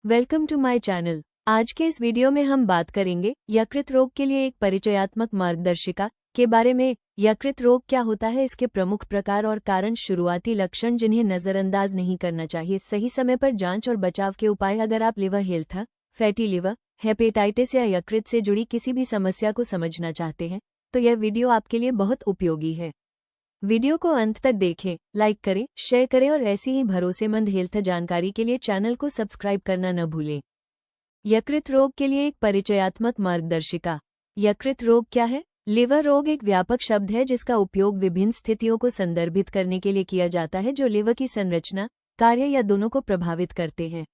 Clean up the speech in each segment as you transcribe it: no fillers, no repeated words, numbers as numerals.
Welcome to my channel. आज के इस वीडियो में हम बात करेंगे यकृत रोग के लिए एक परिचयात्मक मार्गदर्शिका के बारे में। यकृत रोग क्या होता है, इसके प्रमुख प्रकार और कारण, शुरुआती लक्षण जिन्हें नज़रअंदाज नहीं करना चाहिए, सही समय पर जांच और बचाव के उपाय। अगर आप liver health, fatty liver, hepatitis या यकृत से जुड़ी किसी भी समस्या को समझना चाहते हैं तो यह वीडियो आपके लिए बहुत उपयोगी है। वीडियो को अंत तक देखें, लाइक करें, शेयर करें और ऐसी ही भरोसेमंद हेल्थ जानकारी के लिए चैनल को सब्सक्राइब करना न भूलें। यकृत रोग के लिए एक परिचयात्मक मार्गदर्शिका। यकृत रोग क्या है? लिवर रोग एक व्यापक शब्द है जिसका उपयोग विभिन्न स्थितियों को संदर्भित करने के लिए किया जाता है जो लिवर की संरचना, कार्य या दोनों को प्रभावित करते हैं।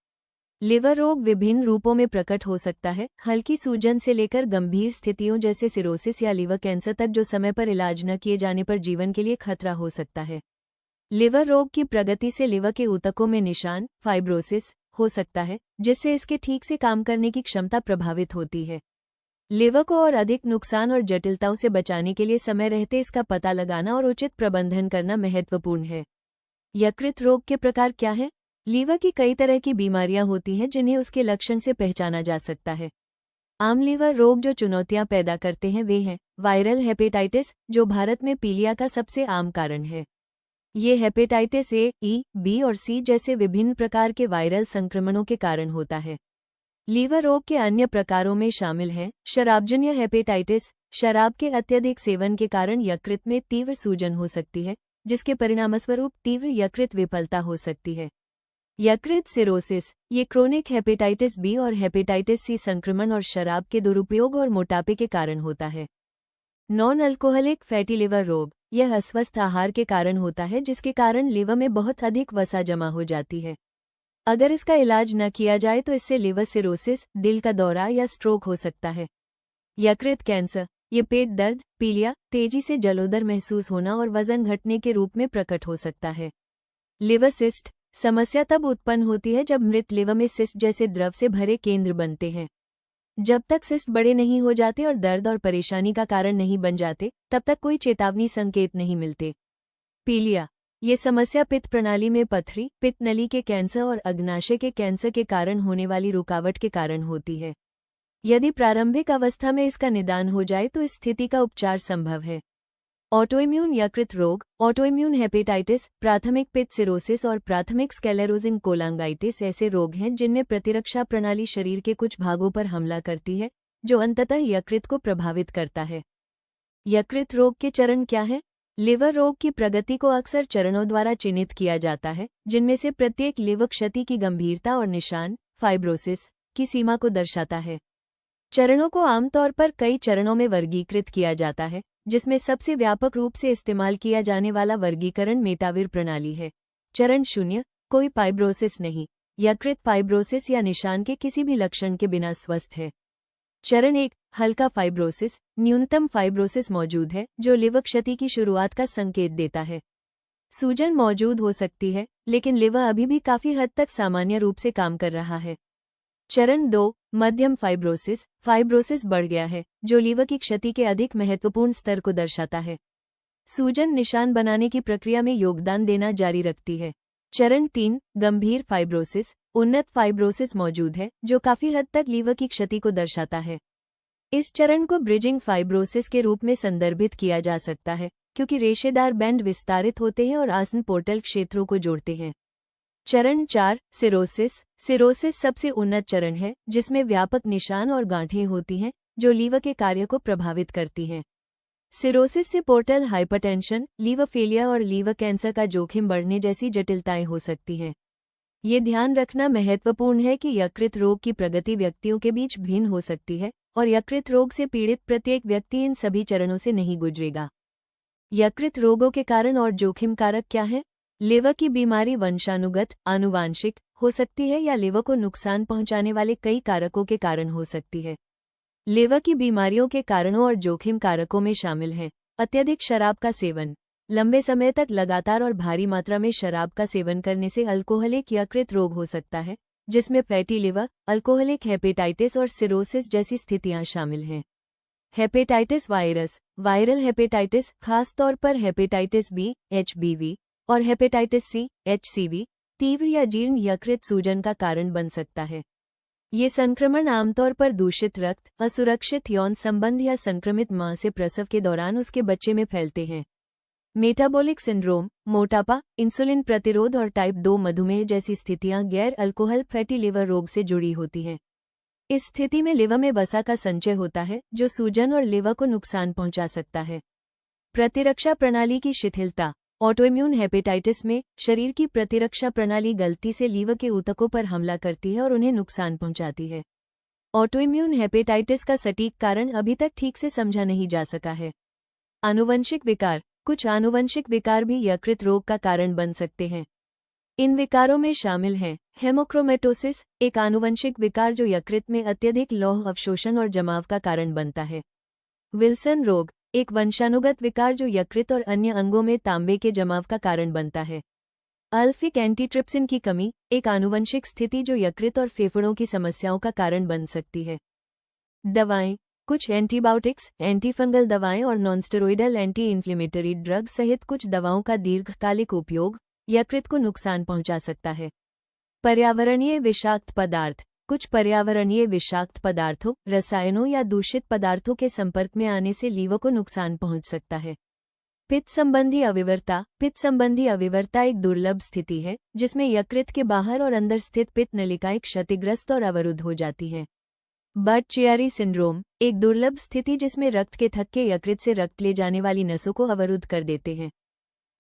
लिवर रोग विभिन्न रूपों में प्रकट हो सकता है, हल्की सूजन से लेकर गंभीर स्थितियों जैसे सिरोसिस या लिवर कैंसर तक, जो समय पर इलाज न किए जाने पर जीवन के लिए खतरा हो सकता है। लिवर रोग की प्रगति से लिवर के ऊतकों में निशान, फाइब्रोसिस, हो सकता है जिससे इसके ठीक से काम करने की क्षमता प्रभावित होती है। लिवर को और अधिक नुकसान और जटिलताओं से बचाने के लिए समय रहते इसका पता लगाना और उचित प्रबंधन करना महत्वपूर्ण है। यकृत रोग के प्रकार क्या है? लीवर की कई तरह की बीमारियां होती हैं जिन्हें उसके लक्षण से पहचाना जा सकता है। आम लीवर रोग जो चुनौतियां पैदा करते हैं वे हैं वायरल हेपेटाइटिस, जो भारत में पीलिया का सबसे आम कारण है। ये हेपेटाइटिस ए, ई, बी और सी जैसे विभिन्न प्रकार के वायरल संक्रमणों के कारण होता है। लीवर रोग के अन्य प्रकारों में शामिल हैं शराबजन्य हेपेटाइटिस। शराब के अत्यधिक सेवन के कारण यकृत में तीव्र सूजन हो सकती है जिसके परिणामस्वरूप तीव्र यकृत विफलता हो सकती है। यकृत सिरोसिस, ये क्रोनिक हेपेटाइटिस बी और हेपेटाइटिस सी संक्रमण और शराब के दुरुपयोग और मोटापे के कारण होता है। नॉन अल्कोहलिक फैटी लिवर रोग, यह अस्वस्थ आहार के कारण होता है जिसके कारण लिवर में बहुत अधिक वसा जमा हो जाती है। अगर इसका इलाज न किया जाए तो इससे लिवर सिरोसिस, दिल का दौरा या स्ट्रोक हो सकता है। यकृत कैंसर, ये पेट दर्द, पीलिया, तेजी से जलोदर महसूस होना और वजन घटने के रूप में प्रकट हो सकता है। लिवर सिस्ट, समस्या तब उत्पन्न होती है जब मृत लिवर में सिस्ट जैसे द्रव से भरे केंद्र बनते हैं। जब तक सिस्ट बड़े नहीं हो जाते और दर्द और परेशानी का कारण नहीं बन जाते तब तक कोई चेतावनी संकेत नहीं मिलते। पीलिया, ये समस्या पित्त प्रणाली में पथरी, पित्त नली के कैंसर और अग्नाशय के कैंसर के कारण होने वाली रुकावट के कारण होती है। यदि प्रारंभिक अवस्था में इसका निदान हो जाए तो इस स्थिति का उपचार संभव है। ऑटोइम्यून यकृत रोग, ऑटोइम्यून हेपेटाइटिस, प्राथमिक पित्त सिरोसिस और प्राथमिक स्क्लेरोसिंग कोलांगाइटिस ऐसे रोग हैं जिनमें प्रतिरक्षा प्रणाली शरीर के कुछ भागों पर हमला करती है जो अंततः यकृत को प्रभावित करता है। यकृत रोग के चरण क्या हैं? लिवर रोग की प्रगति को अक्सर चरणों द्वारा चिन्हित किया जाता है जिनमें से प्रत्येक लिवर क्षति की गंभीरता और निशान, फाइब्रोसिस, की सीमा को दर्शाता है। चरणों को आमतौर पर कई चरणों में वर्गीकृत किया जाता है जिसमें सबसे व्यापक रूप से इस्तेमाल किया जाने वाला वर्गीकरण मेटावीर प्रणाली है। चरण 0, कोई फाइब्रोसिस नहीं, यकृत फाइब्रोसिस या निशान के किसी भी लक्षण के बिना स्वस्थ है। चरण 1, हल्का फाइब्रोसिस, न्यूनतम फाइब्रोसिस मौजूद है जो लिवर क्षति की शुरुआत का संकेत देता है। सूजन मौजूद हो सकती है लेकिन लिवर अभी भी काफी हद तक सामान्य रूप से काम कर रहा है। चरण 2, मध्यम फाइब्रोसिस, फाइब्रोसिस बढ़ गया है जो लिवर की क्षति के अधिक महत्वपूर्ण स्तर को दर्शाता है। सूजन निशान बनाने की प्रक्रिया में योगदान देना जारी रखती है। चरण 3, गंभीर फाइब्रोसिस, उन्नत फाइब्रोसिस मौजूद है जो काफी हद तक लिवर की क्षति को दर्शाता है। इस चरण को ब्रिजिंग फाइब्रोसिस के रूप में संदर्भित किया जा सकता है क्योंकि रेशेदार बैंड विस्तारित होते हैं और आसन्न पोर्टल क्षेत्रों को जोड़ते हैं। चरण 4, सिरोसिस, सिरोसिस सबसे उन्नत चरण है जिसमें व्यापक निशान और गांठें होती हैं जो लीवर के कार्य को प्रभावित करती हैं। सिरोसिस से पोर्टल हाइपरटेंशन, लीवर फेलियर और लीवर कैंसर का जोखिम बढ़ने जैसी जटिलताएं हो सकती हैं। ये ध्यान रखना महत्वपूर्ण है कि यकृत रोग की प्रगति व्यक्तियों के बीच भिन्न हो सकती है और यकृत रोग से पीड़ित प्रत्येक व्यक्ति इन सभी चरणों से नहीं गुजरेगा। यकृत रोगों के कारण और जोखिम कारक क्या हैं? लिवर की बीमारी वंशानुगत, आनुवांशिक हो सकती है या लिवर को नुकसान पहुंचाने वाले कई कारकों के कारण हो सकती है। लिवर की बीमारियों के कारणों और जोखिम कारकों में शामिल हैं अत्यधिक शराब का सेवन, लंबे समय तक लगातार और भारी मात्रा में शराब का सेवन करने से अल्कोहलिक यकृत रोग हो सकता है जिसमें फैटी लिवर, अल्कोहलिक हेपेटाइटिस और सिरोसिस जैसी स्थितियां शामिल हैं। हेपेटाइटिस वायरस, वायरल हेपेटाइटिस, खासतौर पर हेपेटाइटिस बी, HBV और हेपेटाइटिस सी, HCV, तीव्र या जीर्ण यकृत सूजन का कारण बन सकता है। ये संक्रमण आमतौर पर दूषित रक्त, असुरक्षित यौन संबंध या संक्रमित मां से प्रसव के दौरान उसके बच्चे में फैलते हैं। मेटाबॉलिक सिंड्रोम, मोटापा, इंसुलिन प्रतिरोध और टाइप 2 मधुमेह जैसी स्थितियां गैर अल्कोहल फैटी लिवर रोग से जुड़ी होती हैं। इस स्थिति में लिवर में वसा का संचय होता है जो सूजन और लिवर को नुकसान पहुंचा सकता है। प्रतिरक्षा प्रणाली की शिथिलता, ऑटोइम्यून हेपेटाइटिस में शरीर की प्रतिरक्षा प्रणाली गलती से लीवर के ऊतकों पर हमला करती है और उन्हें नुकसान पहुंचाती है। ऑटोइम्यून हेपेटाइटिस का सटीक कारण अभी तक ठीक से समझा नहीं जा सका है। आनुवंशिक विकार, कुछ आनुवंशिक विकार भी यकृत रोग का कारण बन सकते हैं। इन विकारों में शामिल हैं हेमोक्रोमेटोसिस, एक आनुवंशिक विकार जो यकृत में अत्यधिक लौह अवशोषण और जमाव का कारण बनता है। विल्सन रोग, एक वंशानुगत विकार जो यकृत और अन्य अंगों में तांबे के जमाव का कारण बनता है। अल्फिक एंटीट्रिप्सिन की कमी, एक आनुवंशिक स्थिति जो यकृत और फेफड़ों की समस्याओं का कारण बन सकती है। दवाएं, कुछ एंटीबायोटिक्स, एंटीफंगल दवाएं और नॉनस्टेरॉइडल एंटी इन्फ्लेमेटरी ड्रग सहित कुछ दवाओं का दीर्घकालिक उपयोग यकृत को नुकसान पहुंचा सकता है। पर्यावरणीय विषाक्त पदार्थ, कुछ पर्यावरणीय विषाक्त पदार्थों, रसायनों या दूषित पदार्थों के संपर्क में आने से लीवर को नुकसान पहुंच सकता है। पित्त संबंधी अविवरता, पित्त संबंधी अविवरता एक दुर्लभ स्थिति है जिसमें यकृत के बाहर और अंदर स्थित पित्त नलिकाएं क्षतिग्रस्त और अवरुद्ध हो जाती हैं। बर्ट-चियारी सिंड्रोम, एक दुर्लभ स्थिति जिसमें रक्त के थक्के यकृत से रक्त ले जाने वाली नसों को अवरुद्ध कर देते हैं।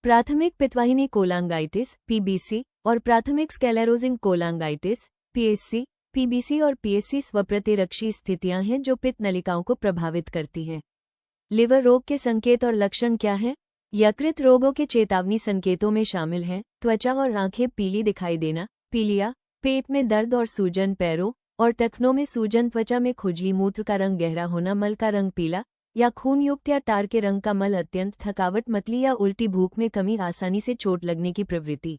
प्राथमिक पित्तवाहिनी कोलांगाइटिस, पीबीसी, और प्राथमिक स्क्लेरोजिंग कोलांगाइटिस, पीएससी, पीबीसी और पीएससी स्वप्रतिरक्षी स्थितियां हैं जो पित्त नलिकाओं को प्रभावित करती हैं। लिवर रोग के संकेत और लक्षण क्या हैं? यकृत रोगों के चेतावनी संकेतों में शामिल हैं त्वचा और आंखें पीली दिखाई देना, पीलिया, पेट में दर्द और सूजन, पैरों और टखनों में सूजन, त्वचा में खुजली, मूत्र का रंग गहरा होना, मल का रंग पीला या खून युक्त या टार के रंग का मल, अत्यंत थकावट, मतली या उल्टी, भूख में कमी, आसानी से चोट लगने की प्रवृत्ति।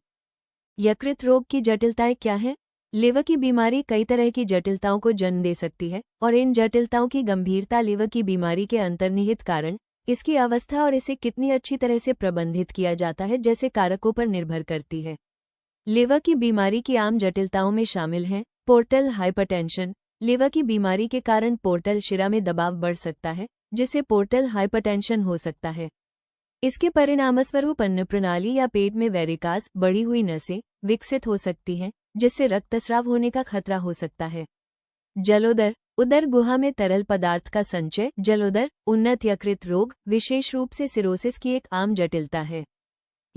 यकृत रोग की जटिलताएं क्या हैं? लिवर की बीमारी कई तरह की जटिलताओं को जन्म दे सकती है और इन जटिलताओं की गंभीरता, लिवर की बीमारी के अंतर्निहित कारण, इसकी अवस्था और इसे कितनी अच्छी तरह से प्रबंधित किया जाता है जैसे कारकों पर निर्भर करती है। लिवर की बीमारी की आम जटिलताओं में शामिल हैं पोर्टल हाइपरटेंशन, लिवर की बीमारी के कारण पोर्टल शिरा में दबाव बढ़ सकता है जिससे पोर्टल हाइपरटेंशन हो सकता है। इसके परिणामस्वरूप अन्न प्रणाली या पेट में वेरिकाज, बढ़ी हुई नसें विकसित हो सकती हैं जिससे रक्तस्राव होने का खतरा हो सकता है। जलोदर, उदर गुहा में तरल पदार्थ का संचय, जलोदर, उन्नत यकृत रोग, विशेष रूप से सिरोसिस की एक आम जटिलता है।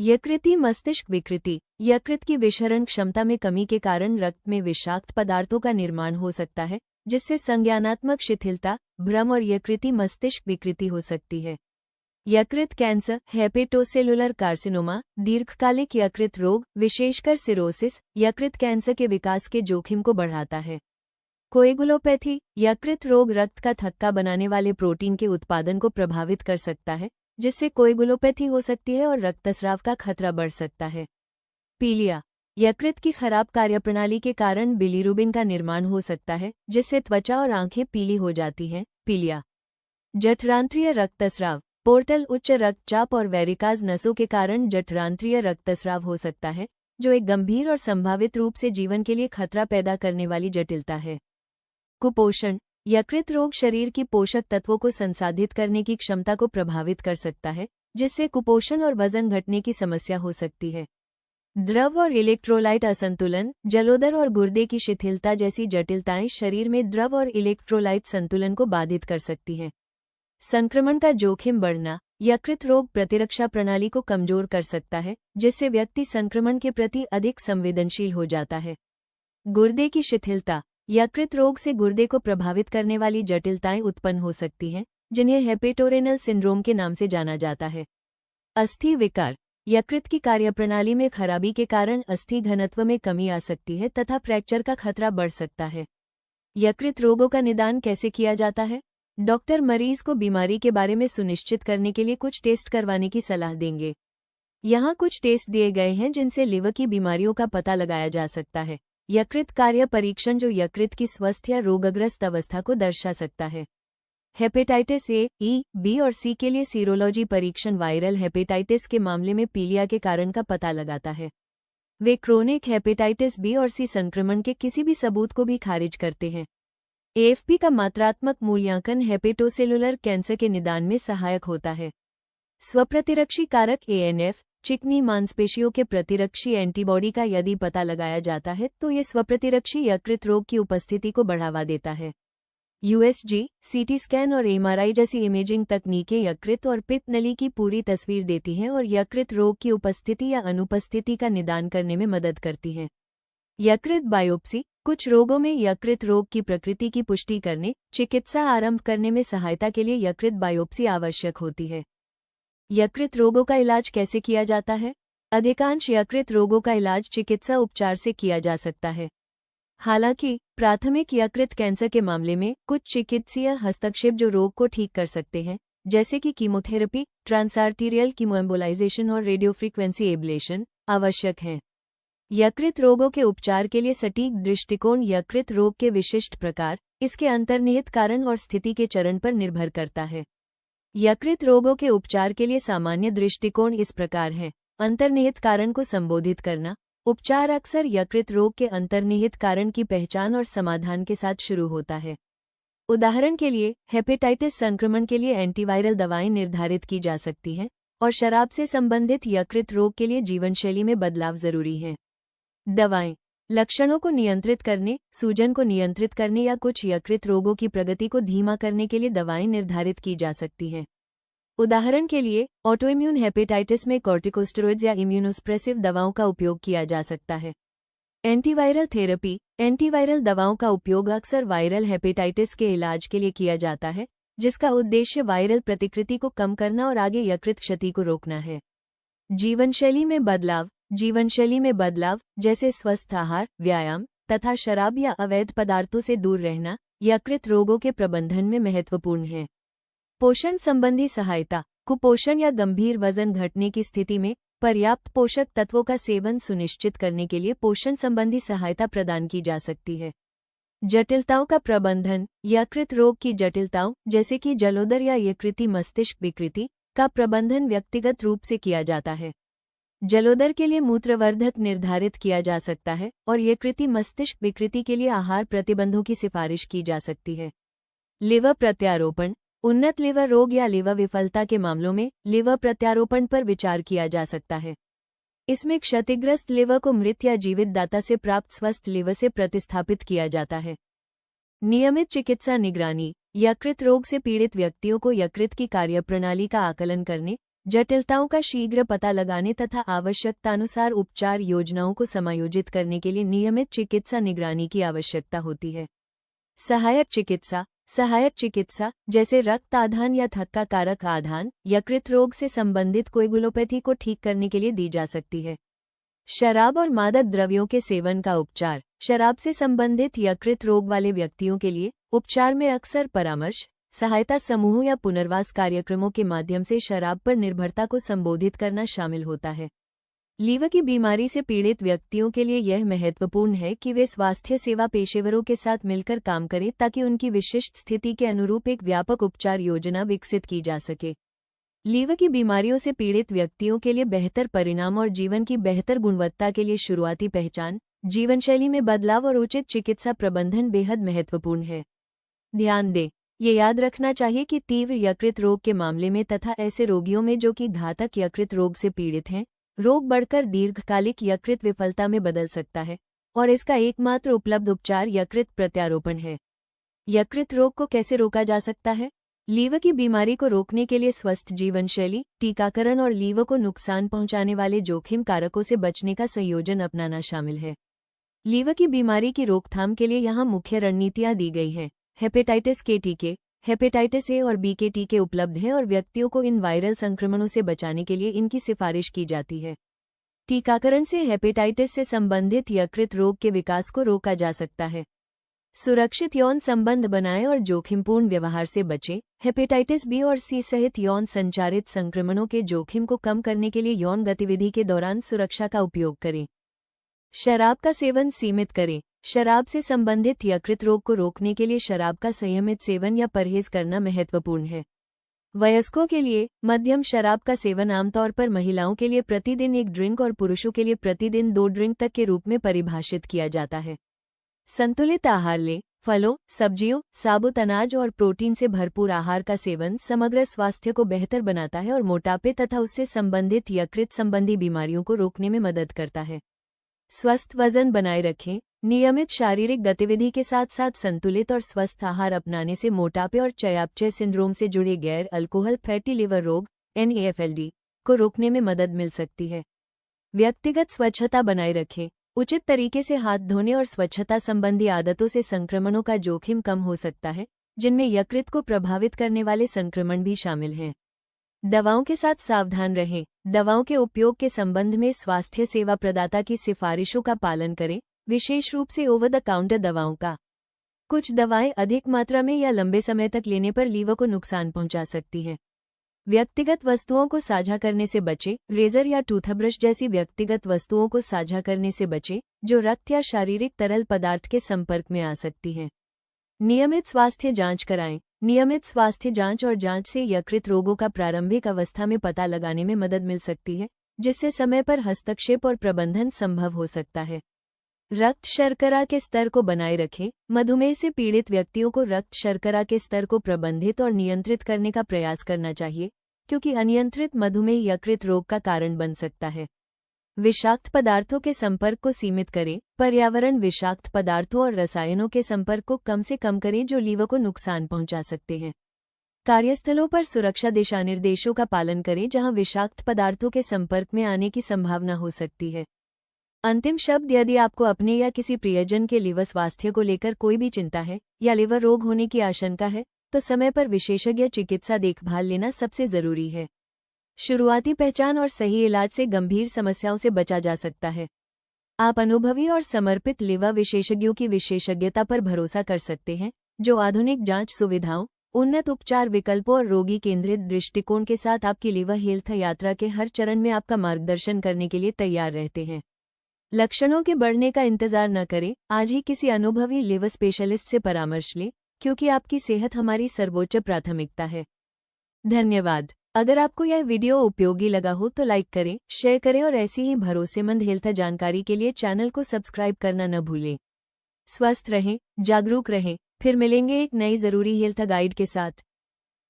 यकृती मस्तिष्क विकृति, यकृत की विषरण क्षमता में कमी के कारण रक्त में विषाक्त पदार्थों का निर्माण हो सकता है जिससे संज्ञानात्मक शिथिलता, भ्रम और यकृती मस्तिष्क विकृति हो सकती है। यकृत कैंसर, हेपेटोसेलुलर कार्सिनोमा, दीर्घकालिक यकृत रोग, विशेषकर सिरोसिस, यकृत कैंसर के विकास के जोखिम को बढ़ाता है। कोएगुलोपैथी, यकृत रोग रक्त का थक्का बनाने वाले प्रोटीन के उत्पादन को प्रभावित कर सकता है जिससे कोएगुलोपैथी हो सकती है और रक्तस्राव का खतरा बढ़ सकता है। पीलिया, यकृत की खराब कार्यप्रणाली के कारण बिलीरुबिन का निर्माण हो सकता है जिससे त्वचा और आंखें पीली हो जाती हैं। पीलिया। जठरांत्रीय रक्तस्राव, पोर्टल उच्च रक्तचाप और वेरिकाज नसों के कारण जठरांत्रीय रक्तस्राव हो सकता है जो एक गंभीर और संभावित रूप से जीवन के लिए खतरा पैदा करने वाली जटिलता है। कुपोषण, यकृत रोग शरीर की पोषक तत्वों को संसाधित करने की क्षमता को प्रभावित कर सकता है जिससे कुपोषण और वजन घटने की समस्या हो सकती है। द्रव और इलेक्ट्रोलाइट असंतुलन, जलोदर और गुर्दे की शिथिलता जैसी जटिलताएं शरीर में द्रव और इलेक्ट्रोलाइट संतुलन को बाधित कर सकती हैं। संक्रमण का जोखिम बढ़ना, यकृत रोग प्रतिरक्षा प्रणाली को कमजोर कर सकता है जिससे व्यक्ति संक्रमण के प्रति अधिक संवेदनशील हो जाता है। गुर्दे की शिथिलता, यकृत रोग से गुर्दे को प्रभावित करने वाली जटिलताएं उत्पन्न हो सकती हैं जिन्हें हेपेटोरेनल सिंड्रोम के नाम से जाना जाता है। अस्थि विकार, यकृत की कार्यप्रणाली में खराबी के कारण अस्थि घनत्व में कमी आ सकती है तथा फ्रैक्चर का खतरा बढ़ सकता है। यकृत रोगों का निदान कैसे किया जाता है? डॉक्टर मरीज को बीमारी के बारे में सुनिश्चित करने के लिए कुछ टेस्ट करवाने की सलाह देंगे। यहाँ कुछ टेस्ट दिए गए हैं जिनसे लिवर की बीमारियों का पता लगाया जा सकता है। यकृत कार्य परीक्षण जो यकृत की स्वस्थ या रोगग्रस्त अवस्था को दर्शा सकता है। हेपेटाइटिस ए, ई, बी और सी के लिए सीरोलॉजी परीक्षण वायरल हेपेटाइटिस के मामले में पीलिया के कारण का पता लगाता है। वे क्रोनिक हेपेटाइटिस बी और सी संक्रमण के किसी भी सबूत को भी खारिज करते हैं। एएफपी का मात्रात्मक मूल्यांकन हेपेटोसेलुलर कैंसर के निदान में सहायक होता है। स्वप्रतिरक्षी कारक एएनएफ, चिकनी मांसपेशियों के प्रतिरक्षी एंटीबॉडी का यदि पता लगाया जाता है तो ये स्वप्रतिरक्षी यकृत रोग की उपस्थिति को बढ़ावा देता है। यूएसजी, सीटी स्कैन और एमआरआई जैसी इमेजिंग तकनीकें यकृत और पित्त नली की पूरी तस्वीर देती हैं और यकृत रोग की उपस्थिति या अनुपस्थिति का निदान करने में मदद करती हैं। यकृत बायोप्सी कुछ रोगों में यकृत रोग की प्रकृति की पुष्टि करने, चिकित्सा आरंभ करने में सहायता के लिए यकृत बायोप्सी आवश्यक होती है। यकृत रोगों का इलाज कैसे किया जाता है? अधिकांश यकृत रोगों का इलाज चिकित्सा उपचार से किया जा सकता है। हालांकि प्राथमिक यकृत कैंसर के मामले में कुछ चिकित्सीय हस्तक्षेप जो रोग को ठीक कर सकते हैं, जैसे कि कीमोथेरेपी, ट्रांसआर्टीरियल कीमोएम्बोलाइजेशन और रेडियोफ्रीक्वेंसी एब्लेशन, आवश्यक हैं। यकृत रोगों के उपचार के लिए सटीक दृष्टिकोण यकृत रोग के विशिष्ट प्रकार, इसके अंतर्निहित कारण और स्थिति के चरण पर निर्भर करता है। यकृत रोगों के उपचार के लिए सामान्य दृष्टिकोण इस प्रकार है। अंतर्निहित कारण को संबोधित करना। उपचार अक्सर यकृत रोग के अंतर्निहित कारण की पहचान और समाधान के साथ शुरू होता है। उदाहरण के लिए, हेपेटाइटिस संक्रमण के लिए एंटीवायरल दवाएं निर्धारित की जा सकती हैं और शराब से संबंधित यकृत रोग के लिए जीवनशैली में बदलाव जरूरी है। दवाएं लक्षणों को नियंत्रित करने, सूजन को नियंत्रित करने या कुछ यकृत रोगों की प्रगति को धीमा करने के लिए दवाएं निर्धारित की जा सकती हैं। उदाहरण के लिए, ऑटोइम्यून हेपेटाइटिस में कॉर्टिकोस्टेरॉइड्स या इम्यूनोसप्रेसिव दवाओं का उपयोग किया जा सकता है। एंटीवायरल थेरेपी एंटीवायरल दवाओं का उपयोग अक्सर वायरल हेपेटाइटिस के इलाज के लिए किया जाता है, जिसका उद्देश्य वायरल प्रतिकृति को कम करना और आगे यकृत क्षति को रोकना है। जीवनशैली में बदलाव जैसे स्वस्थ आहार, व्यायाम तथा शराब या अवैध पदार्थों से दूर रहना यकृत रोगों के प्रबंधन में महत्वपूर्ण है। पोषण संबंधी सहायता कुपोषण या गंभीर वजन घटने की स्थिति में पर्याप्त पोषक तत्वों का सेवन सुनिश्चित करने के लिए पोषण संबंधी सहायता प्रदान की जा सकती है। जटिलताओं का प्रबंधन यकृत रोग की जटिलताओं जैसे कि जलोदर या यकृति मस्तिष्क विकृति का प्रबंधन व्यक्तिगत रूप से किया जाता है। जलोदर के लिए मूत्रवर्धक निर्धारित किया जा सकता है और यकृति मस्तिष्क विकृति के लिए आहार प्रतिबंधों की सिफारिश की जा सकती है। लिवर प्रत्यारोपण उन्नत लिवर रोग या लिवर विफलता के मामलों में लिवर प्रत्यारोपण पर विचार किया जा सकता है। इसमें क्षतिग्रस्त लिवर को मृत या जीवित दाता से प्राप्त स्वस्थ लिवर से प्रतिस्थापित किया जाता है। नियमित चिकित्सा निगरानी यकृत रोग से पीड़ित व्यक्तियों को यकृत की कार्यप्रणाली का आकलन करने, जटिलताओं का शीघ्र पता लगाने तथा आवश्यकतानुसार उपचार योजनाओं को समायोजित करने के लिए नियमित चिकित्सा निगरानी की आवश्यकता होती है। सहायक चिकित्सा जैसे रक्त आधान या थक्का कारक आधान यकृत रोग से संबंधित कोएगुलोपैथी को ठीक करने के लिए दी जा सकती है। शराब और मादक द्रव्यों के सेवन का उपचार शराब से संबंधित यकृत रोग वाले व्यक्तियों के लिए उपचार में अक्सर परामर्श, सहायता समूह या पुनर्वास कार्यक्रमों के माध्यम से शराब पर निर्भरता को संबोधित करना शामिल होता है। लीवर की बीमारी से पीड़ित व्यक्तियों के लिए यह महत्वपूर्ण है कि वे स्वास्थ्य सेवा पेशेवरों के साथ मिलकर काम करें ताकि उनकी विशिष्ट स्थिति के अनुरूप एक व्यापक उपचार योजना विकसित की जा सके। लीवर की बीमारियों से पीड़ित व्यक्तियों के लिए बेहतर परिणाम और जीवन की बेहतर गुणवत्ता के लिए शुरुआती पहचान, जीवनशैली में बदलाव और उचित चिकित्सा प्रबंधन बेहद महत्वपूर्ण है। ध्यान दें, ये याद रखना चाहिए कि तीव्र यकृत रोग के मामले में तथा ऐसे रोगियों में जो कि घातक यकृत रोग से पीड़ित हैं, रोग बढ़कर दीर्घकालिक यकृत विफलता में बदल सकता है और इसका एकमात्र उपलब्ध उपचार यकृत प्रत्यारोपण है। यकृत रोग को कैसे रोका जा सकता है? लीवर की बीमारी को रोकने के लिए स्वस्थ जीवनशैली, टीकाकरण और लीवर को नुकसान पहुंचाने वाले जोखिम कारकों से बचने का संयोजन अपनाना शामिल है। लीवर की बीमारी की रोकथाम के लिए यहाँ मुख्य रणनीतियाँ दी गई हैं। हेपेटाइटिस के टीके, हेपेटाइटिस ए और बी के टीके उपलब्ध हैं और व्यक्तियों को इन वायरल संक्रमणों से बचाने के लिए इनकी सिफारिश की जाती है। टीकाकरण से हेपेटाइटिस से संबंधित यकृत रोग के विकास को रोका जा सकता है। सुरक्षित यौन संबंध बनाएं और जोखिमपूर्ण व्यवहार से बचें। हेपेटाइटिस बी और सी सहित यौन संचारित संक्रमणों के जोखिम को कम करने के लिए यौन गतिविधि के दौरान सुरक्षा का उपयोग करें। शराब का सेवन सीमित करें। शराब से संबंधित यकृत रोग को रोकने के लिए शराब का संयमित सेवन या परहेज करना महत्वपूर्ण है। वयस्कों के लिए मध्यम शराब का सेवन आमतौर पर महिलाओं के लिए प्रतिदिन 1 ड्रिंक और पुरुषों के लिए प्रतिदिन 2 ड्रिंक तक के रूप में परिभाषित किया जाता है। संतुलित आहार लें। फलों, सब्जियों, साबुत अनाज और प्रोटीन से भरपूर आहार का सेवन समग्र स्वास्थ्य को बेहतर बनाता है और मोटापे तथा उससे संबंधित यकृत संबंधी बीमारियों को रोकने में मदद करता है। स्वस्थ वजन बनाए रखें। नियमित शारीरिक गतिविधि के साथ साथ संतुलित और स्वस्थ आहार अपनाने से मोटापे और चयापचय सिंड्रोम से जुड़े गैर अल्कोहल फैटी लिवर रोग NAFLD को रोकने में मदद मिल सकती है। व्यक्तिगत स्वच्छता बनाए रखें। उचित तरीके से हाथ धोने और स्वच्छता संबंधी आदतों से संक्रमणों का जोखिम कम हो सकता है, जिनमें यकृत को प्रभावित करने वाले संक्रमण भी शामिल हैं। दवाओं के साथ सावधान रहें। दवाओं के उपयोग के संबंध में स्वास्थ्य सेवा प्रदाता की सिफारिशों का पालन करें, विशेष रूप से ओवर द काउंटर दवाओं का। कुछ दवाएं अधिक मात्रा में या लंबे समय तक लेने पर लीवर को नुकसान पहुंचा सकती हैं। व्यक्तिगत वस्तुओं को साझा करने से बचें। रेजर या टूथब्रश जैसी व्यक्तिगत वस्तुओं को साझा करने से बचें, जो रक्त या शारीरिक तरल पदार्थ के संपर्क में आ सकती हैं। नियमित स्वास्थ्य जांच कराएं। नियमित स्वास्थ्य जांच और जांच से यकृत रोगों का प्रारंभिक अवस्था में पता लगाने में मदद मिल सकती है, जिससे समय पर हस्तक्षेप और प्रबंधन संभव हो सकता है। रक्त शर्करा के स्तर को बनाए रखें। मधुमेह से पीड़ित व्यक्तियों को रक्त शर्करा के स्तर को प्रबंधित और नियंत्रित करने का प्रयास करना चाहिए, क्योंकि अनियंत्रित मधुमेह यकृत रोग का कारण बन सकता है। विषाक्त पदार्थों के संपर्क को सीमित करें। पर्यावरण विषाक्त पदार्थों और रसायनों के संपर्क को कम से कम करें जो लीवर को नुकसान पहुंचा सकते हैं। कार्यस्थलों पर सुरक्षा दिशानिर्देशों का पालन करें जहां विषाक्त पदार्थों के संपर्क में आने की संभावना हो सकती है। अंतिम शब्द, यदि आपको अपने या किसी प्रियजन के लिवर स्वास्थ्य को लेकर कोई भी चिंता है या लिवर रोग होने की आशंका है, तो समय पर विशेषज्ञ चिकित्सा देखभाल लेना सबसे जरूरी है। शुरुआती पहचान और सही इलाज से गंभीर समस्याओं से बचा जा सकता है। आप अनुभवी और समर्पित लिवर विशेषज्ञों की विशेषज्ञता पर भरोसा कर सकते हैं, जो आधुनिक जांच सुविधाओं, उन्नत उपचार विकल्पों और रोगी केंद्रित दृष्टिकोण के साथ आपकी लिवर हेल्थ यात्रा के हर चरण में आपका मार्गदर्शन करने के लिए तैयार रहते हैं। लक्षणों के बढ़ने का इंतजार न करें। आज ही किसी अनुभवी लिवर स्पेशलिस्ट से परामर्श लें, क्योंकि आपकी सेहत हमारी सर्वोच्च प्राथमिकता है। धन्यवाद। अगर आपको यह वीडियो उपयोगी लगा हो तो लाइक करें, शेयर करें और ऐसी ही भरोसेमंद हेल्थ जानकारी के लिए चैनल को सब्सक्राइब करना न भूलें। स्वस्थ रहें, जागरूक रहें। फिर मिलेंगे एक नई जरूरी हेल्थ गाइड के साथ।